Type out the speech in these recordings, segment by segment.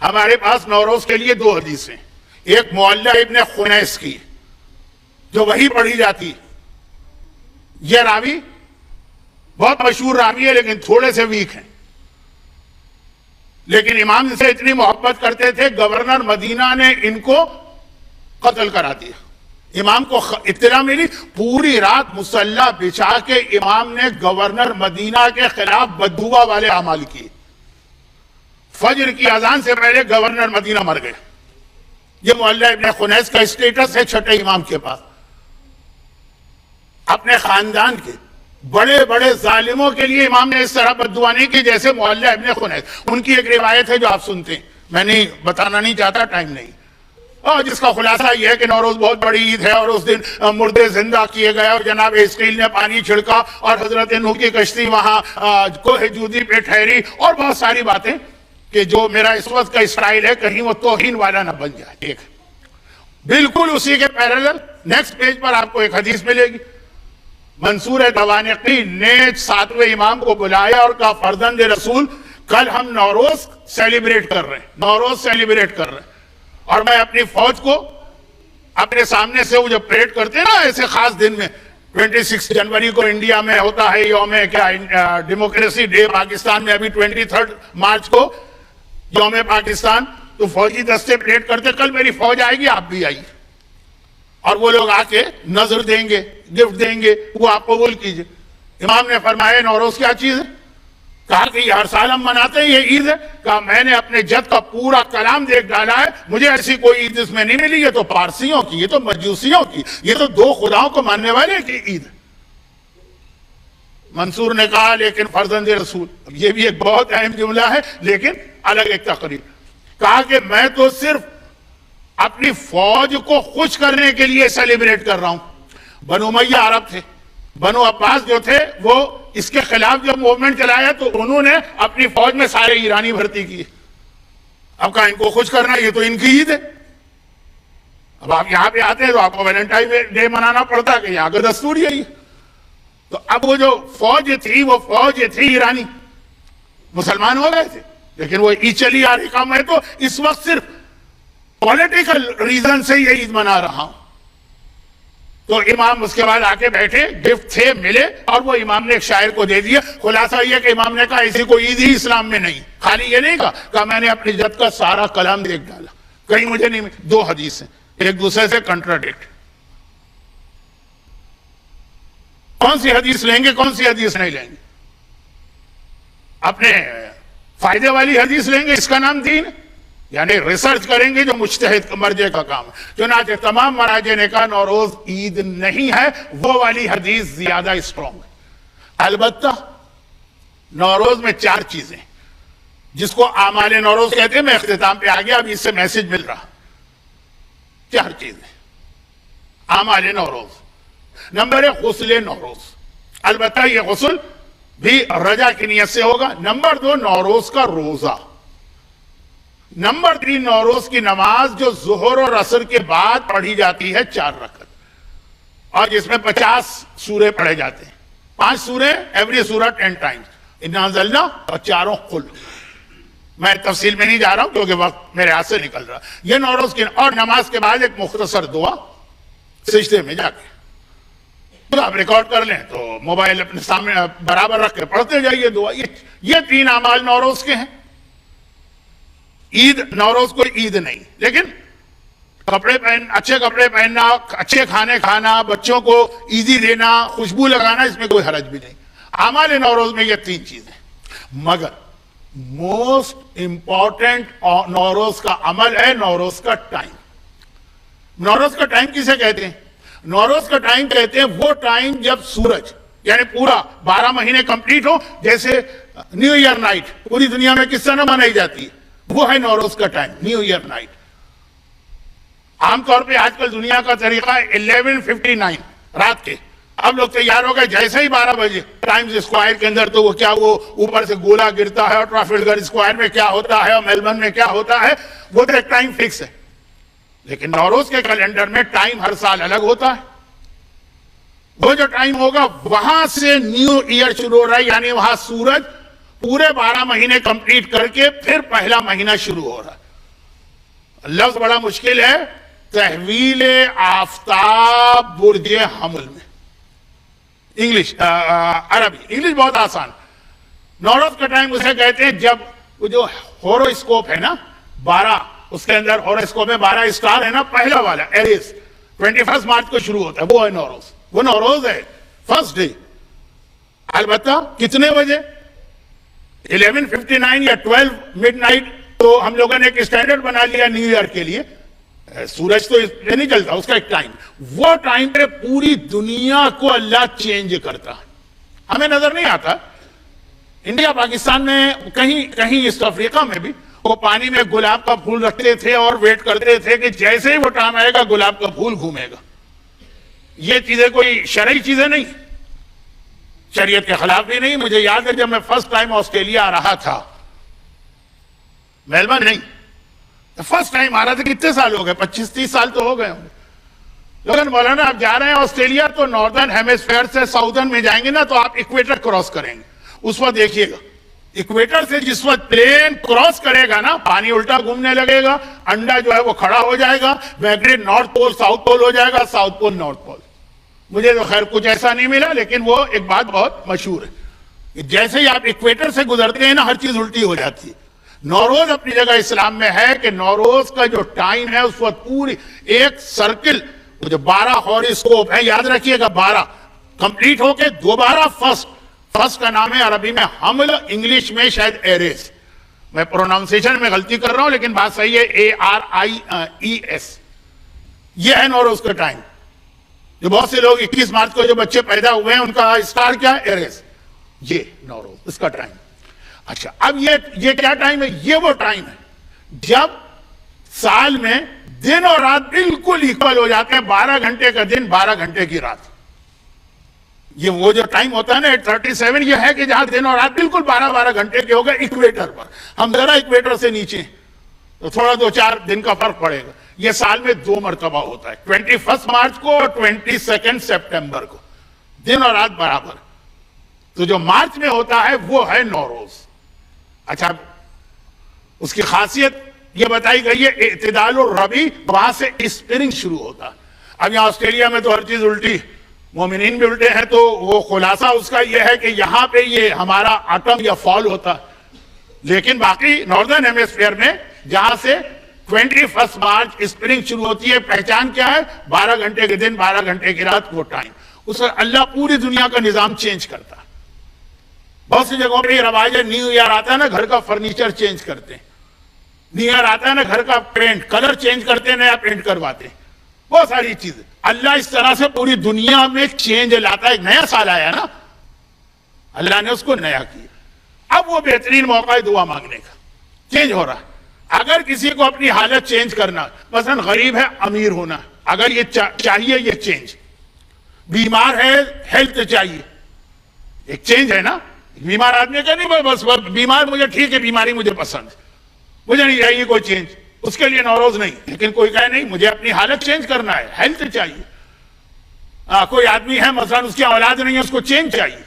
ہمارے پاس نوروز کے لیے 2 حدیثیں، ایک معلّہ ابن خنیس کی جو وہی پڑھی جاتی، یہ راوی بہت مشہور راوی ہے لیکن تھوڑے سے ویک ہیں، لیکن امام سے اتنی محبت کرتے تھے گورنر مدینہ نے ان کو قتل کرا دیا۔ امام کو اطلاع ملی، پوری رات مسلح بچھا کے امام نے گورنر مدینہ کے خلاف بددعا والے اعمال کیے۔ فجر کی اذان سے پہلے گورنر مدینہ مر گئے۔ یہ معلّہ ابن خنیس کا اسٹیٹس ہے چھٹے امام کے پاس۔ اپنے خاندان کے بڑے بڑے ظالموں کے لیے امام نے اس طرح بددعا نہیں کی جیسے معلّہ ابن خنیس۔ ان کی ایک روایت ہے جو آپ سنتے ہیں، میں نہیں بتانا نہیں چاہتا، ٹائم نہیں، اور جس کا خلاصہ یہ ہے کہ نوروز بہت بڑی عید ہے اور اس دن مردے زندہ کیے گئے اور جناب اسقیل نے پانی چھڑکا اور حضرت نوح کی کشتی وہاں کوہ جودی پہ ٹھہری، اور بہت ساری باتیں کہ جو میرا اس وقت کا اسٹائل ہے کہیں وہ توہین والا نہ بن جائے۔ ایک بالکل اسی کے پیرالل نیکسٹ پیج پر آپ کو ایک حدیث ملے گی۔ منصور دوانقی نے 7ویں امام کو بلایا اور کہا فرزند رسول کل ہم نوروز سیلیبریٹ کر رہے ہیں، اور میں اپنی فوج کو اپنے سامنے سے وہ جو پریڈ کرتے ہیں نا ایسے خاص دن میں، 26 جنوری کو انڈیا میں ہوتا ہے یوم ڈیموکریسی ڈے، پاکستان میں ابھی 23 مارچ کو یوم پاکستان، تو فوجی دستے پریڈ کرتے، کل میری فوج آئے گی آپ بھی آئیے، اور وہ لوگ آ کے نظر دیں گے، گفٹ دیں گے، وہ آپ قبول کیجئے۔ امام نے فرمایا نوروز کیا چیز ہے؟ کہا کہ یہ ہر سال ہم مناتے ہیں، یہ عید ہے۔ کہا میں نے اپنے جد کا پورا کلام دیکھ ڈالا ہے، مجھے ایسی کوئی عید اس میں نہیں ملی، یہ تو پارسیوں کی، یہ تو مجوسیوں کی، یہ تو 2 خداؤں کو ماننے والے کی عید ہے۔ منصور نے کہا لیکن فرزند رسول، یہ بھی ایک بہت اہم جملہ ہے لیکن الگ ایک تقریر، کہا کہ میں تو صرف اپنی فوج کو خوش کرنے کے لیے سیلیبریٹ کر رہا ہوں۔ بنو امیہ عرب تھے، بنو عباس جو تھے وہ اس کے خلاف جو موومنٹ چلایا تو انہوں نے اپنی فوج میں سارے ایرانی بھرتی کیے۔ اب کہا ان کو خوش کرنا، یہ تو ان کی عید ہے۔ اب آپ یہاں پہ آتے ہیں تو آپ کو ویلنٹائن ڈے منانا پڑتا کہ یہاں کا دستور یہی ہے۔ تو اب وہ جو فوج تھی وہ فوج تھی ایرانی، مسلمان ہو گئے تھے لیکن وہ عید چلی آ رہی، کہا میں تو اس وقت صرف پولیٹیکل ریزن سے یہ عید منا رہا ہوں۔ تو امام اس کے بعد آ کے بیٹھے، گفٹ تھے ملے، اور وہ امام نے ایک شاعر کو دے دیا۔ خلاصہ یہ کہ امام نے کہا ایسی کوئی عید ہی اسلام میں نہیں، خالی یہ نہیں کہا میں نے اپنی جد کا سارا کلام دیکھ ڈالا، کہیں مجھے نہیں 2 حدیث ہیں ایک دوسرے سے کنٹراڈکٹ، کون سی حدیث لیں گے کون سی حدیث نہیں لیں گے؟ اپنے فائدے والی حدیث لیں گے، اس کا نام دین ہے؟ یعنی ریسرچ کریں گے جو مجتہد مرجع کا کام ہے۔ چنانچہ تمام مراجع نے کہا نوروز عید نہیں ہے، وہ والی حدیث زیادہ اسٹرانگ ہے۔ البتہ نوروز میں 4 چیزیں جس کو اعمال نوروز کہتے ہیں، میں اختتام پہ آ گیا، اب اس سے میسج مل رہا، 4 چیزیں اعمال نوروز۔ نمبر 1 غسل نوروز، البتہ یہ غسل بھی رجا کی نیت سے ہوگا۔ نمبر 2 نوروز کا روزہ۔ نمبر 3 نوروز کی نماز جو ظہر اور عصر کے بعد پڑھی جاتی ہے 4 رکعت، اور جس میں 50 سورے پڑھے جاتے ہیں، 5 سورے، ایوری سورہ 10 ٹائمز، انا انزلنا، اور 4 قل۔ میں تفصیل میں نہیں جا رہا ہوں کیونکہ وقت میرے ہاتھ سے نکل رہا۔ یہ نوروز کی، اور نماز کے بعد ایک مختصر دعا سجدے میں جا کے، آپ ریکارڈ کر لیں تو موبائل اپنے سامنے برابر رکھ کے پڑھتے جائیے دعا۔ یہ 3 اعمال نوروز کے ہیں۔ عید، نوروز کوئی عید نہیں، لیکن اچھے کپڑے پہننا، اچھے کھانے کھانا، بچوں کو عیدی دینا، خوشبو لگانا، اس میں کوئی حرج بھی نہیں۔ اعمال نوروز میں یہ 3 چیزیں، مگر موسٹ امپورٹنٹ نوروز کا عمل ہے نوروز کا ٹائم۔ نوروز کا ٹائم کسے کہتے ہیں؟ نوروز کا ٹائم کہتے ہیں وہ ٹائم جب سورج یعنی پورا 12 مہینے کمپلیٹ ہو، جیسے نیو ایئر نائٹ پوری دنیا میں کس طرح منائی جاتی ہے، وہ ہے نوروز کا ٹائم، نیو ایئر نائٹ۔ عام طور پہ آج کل دنیا کا طریقہ ہے 11:59 رات کے، اب لوگ تیار ہو گئے جیسے ہی 12 بجے ٹائمز اسکوائر کے اندر، تو وہ کیا وہ اوپر سے گولا گرتا ہے، اور ٹرافلگر اسکوائر میں کیا ہوتا ہے اور میلبرن میں کیا ہوتا ہے، وہ تو ایک ٹائم فکس ہے۔ لیکن نوروز کے کیلنڈر میں ٹائم ہر سال الگ ہوتا ہے۔ وہ جو ٹائم ہوگا وہاں سے نیو ایئر شروع ہو رہا ہے، یعنی وہاں سورج پورے 12 مہینے کمپلیٹ کر کے پھر پہلا مہینہ شروع ہو رہا ہے. لفظ بڑا مشکل ہے, تحویل آفتاب برج حمل میں. انگلش عربی, انگلش بہت آسان. نوروز کا ٹائم اسے کہتے ہیں جب وہ جو ہوروسکوپ ہے نا 12, اس کے اندر ہوروسکوپ میں 12 اسٹار ہے نا, پہلا والا ایریس 21 مارچ کو شروع ہوتا ہے, وہ ہے نوروز. وہ نوروز ہے فرسٹ ڈے. البتہ کتنے بجے؟ 11:59 یا 12 مڈ نائٹ. تو ہم لوگوں نے ایک اسٹینڈرڈ بنا لیا نیو ایئر کے لیے. سورج تو نہیں چلتا, اس کا ایک ٹائم. وہ ٹائم پہ پوری دنیا کو اللہ چینج کرتا ہے, ہمیں نظر نہیں آتا. انڈیا پاکستان میں کہیں ایسٹ افریقہ میں بھی وہ پانی میں گلاب کا پھول رکھتے تھے اور ویٹ کرتے تھے کہ جیسے ہی وہ ٹائم آئے گا گلاب کا پھول گھومے گا. یہ چیزیں کوئی شرعی چیزیں نہیں, شریعت کے خلاف بھی نہیں. مجھے یاد ہے جب میں فرسٹ ٹائم آسٹریلیا آ رہا تھا, میلبرن نہیں, فرسٹ ٹائم آ رہا تھا. کتنے سال ہو گئے؟ 25-30 سال تو ہو گئے ہوں گے. لیکن مولانا آپ جا رہے ہیں آسٹریلیا تو ناردرن ہیمیسفیئر سے ساؤدرن میں جائیں گے نا تو آپ ایکویٹر کراس کریں گے. اس وقت دیکھیے گا ایکویٹر سے جس وقت پلین کراس کرے گا نا, پانی الٹا گھومنے لگے گا, انڈا جو ہے وہ کھڑا ہو جائے گا, میگنیٹ نارتھ پول ساؤتھ پول ہو جائے گا, ساؤتھ پول نارتھ پول. مجھے تو خیر کچھ ایسا نہیں ملا, لیکن وہ ایک بات بہت مشہور ہے. جیسے ہی آپ ایکویٹر سے گزرتے ہیں نا ہر چیز الٹی ہو جاتی ہے. نوروز اپنی جگہ اسلام میں ہے کہ نوروز کا جو ٹائم ہے اس وقت پوری ایک سرکل, وہ جو 12 ہوراسکوپ ہے, یاد رکھیے گا 12 کمپلیٹ ہو کے دوبارہ فرسٹ کا نام ہے عربی میں حمل, انگلش میں شاید ایریس. میں پروناؤنسیشن میں غلطی کر رہا ہوں لیکن بات صحیح ہے, ARIES. یہ ہے نوروز کا ٹائم. جو بہت سے لوگ 21 مارچ کو جو بچے پیدا ہوئے ہیں ان کا اسٹار کیا ہے؟ ایریس. یہ نوروز, اس کا ٹائم. اچھا, اب یہ کیا ٹائم ہے؟ یہ وہ ٹائم ہے جب سال میں دن اور رات بالکل ایکول ہو جاتے ہیں. 12 گھنٹے کا دن, 12 گھنٹے کی رات. یہ وہ جو ٹائم ہوتا ہے نا 8:37, یہ ہے کہ جہاں دن اور رات بالکل 12 گھنٹے کے ہو گئے ایکویٹر پر. ہم ذرا ایکویٹر سے نیچے تو تھوڑا 2-4 دن کا فرق پڑے گا. یہ سال میں 2 مرتبہ ہوتا ہے, 21 مارچ کو اور 22 سپٹمبر کو, دن اور رات برابر. تو جو مارچ میں ہوتا ہے وہ ہے نوروز. اچھا, اس کی خاصیت یہ بتائی گئی ہے اعتدال الربیع, وہاں سے اسپرنگ شروع ہوتا. اب یہاں آسٹریلیا میں تو ہر چیز الٹی, مومنین بھی الٹے ہیں, تو وہ خلاصہ اس کا یہ ہے کہ یہاں پہ یہ ہمارا آٹم یا فال ہوتا, لیکن باقی ناردرن ہیمیسفیئر میں جہاں سے 21 مارچ اسپرنگ شروع ہوتی ہے, پہچان کیا ہے؟ 12 گھنٹے کے دن, 12 گھنٹے کی رات, وہ ٹائم. اس سے اللہ پوری دنیا کا نظام چینج کرتا. بہت سی جگہوں پہ یہ رواج ہے, نیو ایئر آتا ہے نا گھر کا فرنیچر چینج کرتے ہیں, نیو ایئر آتا ہے نا گھر کا پینٹ کلر چینج کرتے ہیں, نیا پینٹ کرواتے ہیں, بہت ساری چیزیں. اللہ اس طرح سے پوری دنیا میں چینج لاتا ہے. ایک نیا سال آیا نا, اللہ نے اس کو نیا کیا. اب وہ بہترین موقع ہے دعا مانگنے کا. چینج ہو رہا ہے. اگر کسی کو اپنی حالت چینج کرنا, مثلا غریب ہے امیر ہونا, اگر یہ چاہیے یہ چینج, بیمار ہے ہیلتھ چاہیے, ایک چینج ہے نا. بیمار آدمی کا نہیں بس بیمار مجھے ٹھیک ہے, بیماری مجھے پسند ہے, مجھے نہیں چاہیے کوئی چینج, اس کے لیے نوروز نہیں. لیکن کوئی کہے نہیں مجھے اپنی حالت چینج کرنا ہے, ہیلتھ چاہیے. کوئی آدمی ہے مثلا اس کی اولاد نہیں ہے, اس کو چینج چاہیے.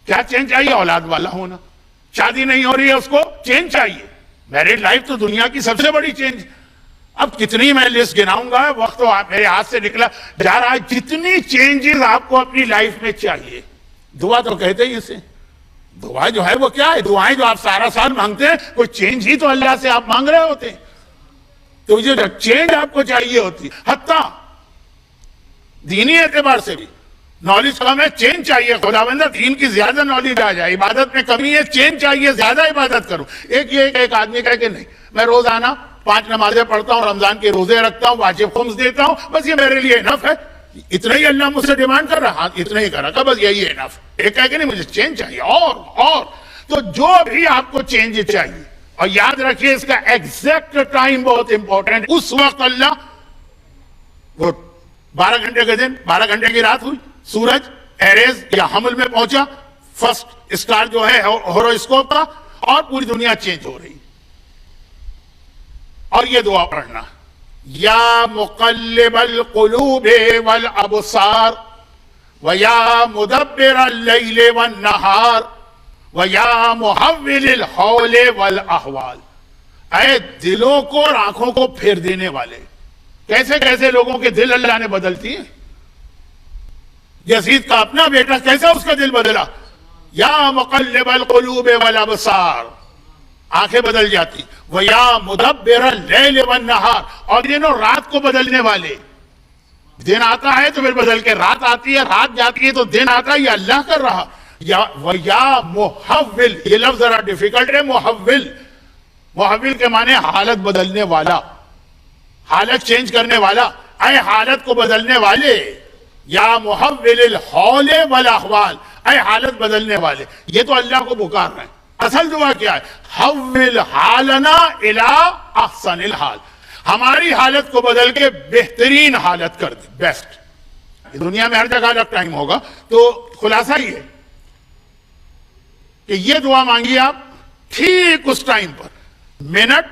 کیا چینج چاہیے؟ اولاد والا ہونا. شادی نہیں ہو رہی ہے, اس کو چینج چاہیے. میرڈ لائف تو دنیا کی سب سے بڑی چینج. اب کتنی میں لسٹ گناؤں گا, وقت تو میرے ہاتھ سے نکلا جا رہا ہے. جتنی چینجز آپ کو اپنی لائف میں چاہیے, دعا تو کہتے ہی اسے. دعا جو ہے وہ کیا ہے؟ دعائیں جو آپ سارا سال مانگتے ہیں, کوئی چینج ہی تو اللہ سے آپ مانگ رہے ہوتے ہیں. تو یہ چینج آپ کو چاہیے ہوتی. حتیٰ دینی اعتبار سے بھی نالج کم ہے, چینج چاہیے. خداوندہ دین کی زیادہ نالج آ جائے, عبادت میں کمی ہے, چینج چاہیے, زیادہ عبادت کروں. ایک آدمی کہے کہ نہیں میں روزانہ 5 نمازیں پڑھتا ہوں, رمضان کے روزے رکھتا ہوں, واجب خمس دیتا ہوں, بس یہ میرے لیے انف ہے. اتنا ہی اللہ مجھ سے ڈیمانڈ کر رہا, اتنا ہی کر رہا, بس یہی ہے انف. ایک کہے کہ نہیں مجھے چینج چاہیے اور. تو جو بھی آپ کو چینج چاہیے, اور یاد رکھیے اس کا ایگزیکٹ ٹائم بہت امپورٹنٹ. اس وقت اللہ وہ 12 گھنٹے کے دن 12 گھنٹے کی رات ہوئی, سورج ایریز یا حمل میں پہنچا, فرسٹ اسٹار جو ہے ہوروسکوپ کا, اور پوری دنیا چینج ہو رہی. اور یہ دعا پڑھنا, یا مقلب القلوب والابصار ویا مدبر اللیل والنہار وَيَا مُحَوِّلِ الْحَوْلِ وَالْأَحْوَالِ، اے دلوں کو اور آنکھوں کو پھیر دینے والے. کیسے کیسے لوگوں کے دل اللہ نے بدلتی ہیں. یزید کا اپنا بیٹا کیسا اس کا دل بدلا. یا مقلب القلوب والابصار، آنکھیں بدل جاتی. وَيَا مُدَبِّرَ اللَّيْلِ وَالنَّهَارِ، اور دن اور رات کو بدلنے والے. دن آتا ہے تو پھر بدل کے رات آتی ہے، رات جاتی ہے تو دن آتا ہے. یہ اللہ کر رہا. وَيَا مُحَوِّل، یہ لفظ ذرا ڈیفیکلٹ ہے. محول کے معنی حالت بدلنے والا، حالت چینج کرنے والا. اے حالت کو بدلنے والے، یا محول الحول والاحوال، اے حالت بدلنے والے. یہ تو اللہ کو پکار رہے ہیں. اصل دعا کیا ہے؟ حول حالنا الی احسن الحال، ہماری حالت کو بدل کے بہترین حالت کر دے، بیسٹ. دنیا میں ہر جگہ الگ ٹائم ہوگا. تو خلاصہ یہ ہے کہ یہ دعا مانگی آپ ٹھیک اس ٹائم پر، منٹ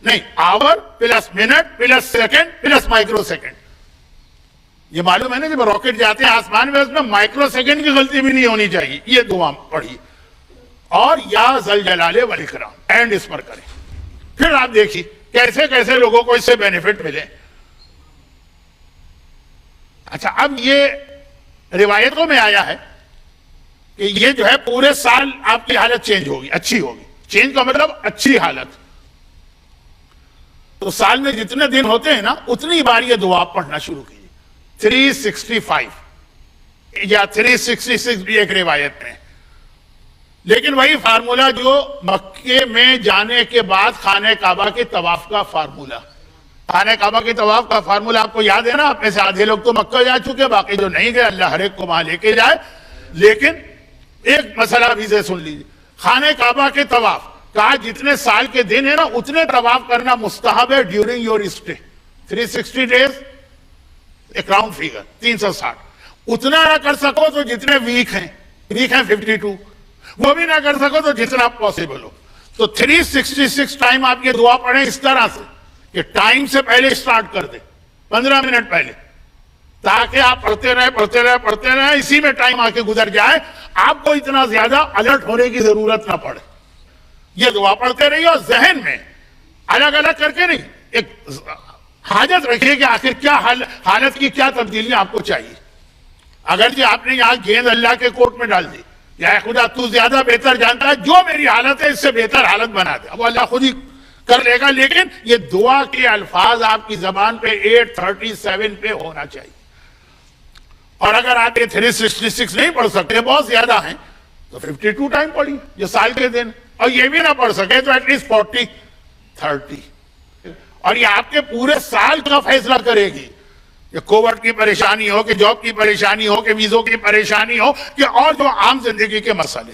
نہیں، hour plus minute plus second plus micro second. یہ معلوم ہے نا جب راکٹ جاتے ہیں آسمان میں، اس میں مائکرو سیکنڈ کی غلطی بھی نہیں ہونی چاہیے. یہ دعا پڑھی اور یا ذل جلال والاکرام اینڈ اس پر کریں. پھر آپ دیکھیے کیسے کیسے لوگوں کو اس سے بینیفٹ ملے. اچھا، اب یہ روایتوں میں آیا ہے کہ یہ جو ہے پورے سال آپ کی حالت چینج ہوگی، اچھی ہوگی. چینج کا مطلب اچھی حالت. تو سال میں جتنے دن ہوتے ہیں نا، اتنی بار یہ دعا پڑھنا شروع کیجیے. 365 یا 366 بھی ایک روایت میں. لیکن وہی فارمولا جو مکے میں جانے کے بعد خانہ کعبہ کے طواف کا فارمولا. خانہ کعبہ کے طواف کا فارمولا آپ کو یاد ہے نا. آپ میں سے آدھے لوگ تو مکہ جا چکے، باقی جو نہیں گئے اللہ ہر ایک کو وہاں لے کے جائے. لیکن ایک مسئلہ بھی سے سن لیجیے. خانہ کعبہ کے طواف کہا جتنے سال کے دن ہیں نا اتنے طواف کرنا مستحب ہے ڈیورنگ یور اسٹے. 360 ڈیز ایک راؤنڈ فیگر 360. اتنا نہ کر سکو تو جتنے ویک ہیں 52، وہ بھی نہ کر سکو تو جتنا پاسبل ہو. تو 366 ٹائم آپ یہ دعا پڑھیں اس طرح سے کہ ٹائم سے پہلے سٹارٹ کر دیں، 15 منٹ پہلے، تاکہ آپ پڑھتے رہے اسی میں ٹائم آ کے گزر جائے. آپ کو اتنا زیادہ الرٹ ہونے کی ضرورت نہ پڑے. یہ دعا پڑھتے رہیے اور ذہن میں الگ الگ کر کے نہیں، ایک حاجت رکھیے کہ آخر کیا حالت کی کیا تبدیلیاں آپ کو چاہیے. اگر جی آپ نے یہاں گیند اللہ کے کورٹ میں ڈال دی، یا خدا تو زیادہ بہتر جانتا ہے، جو میری حالت ہے اس سے بہتر حالت بنا دے، اب اللہ خود ہی کر لے گا. لیکن یہ دعا کے الفاظ آپ کی زبان پہ 837 پہ ہونا چاہیے. اور اگر آپ یہ 366 نہیں پڑھ سکتے، بہت زیادہ ہیں، تو 52 ٹائم پڑھیے جو سال کے دن. اور یہ بھی نہ پڑھ سکے تو ایٹ لیسٹ 40 30. اور یہ آپ کے پورے سال کا فیصلہ کرے گی کہ کووڈ کی پریشانی ہو، کہ جاب کی پریشانی ہو، کہ ویزوں کی پریشانی ہو، کہ اور جو عام زندگی کے مسئلے.